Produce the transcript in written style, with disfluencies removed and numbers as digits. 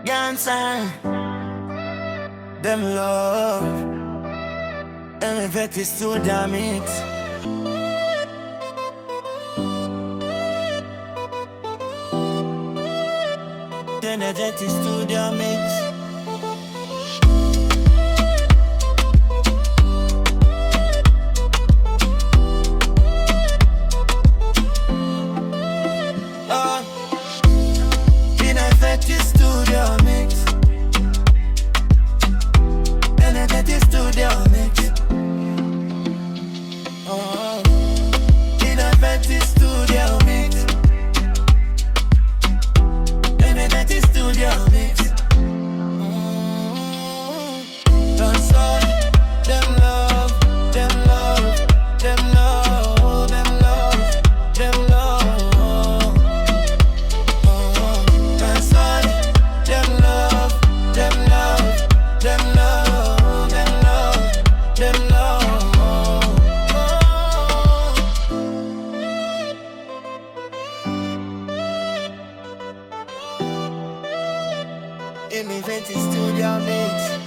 Dancehall, them love, and me vet is too damn it. Then the jet is too damn it. Studio mix, energetic studio mix. Oh, innovative studio mix, energetic studio mix. Dancehall, them love, them love, them love, them love, them love. Innovative studio mix.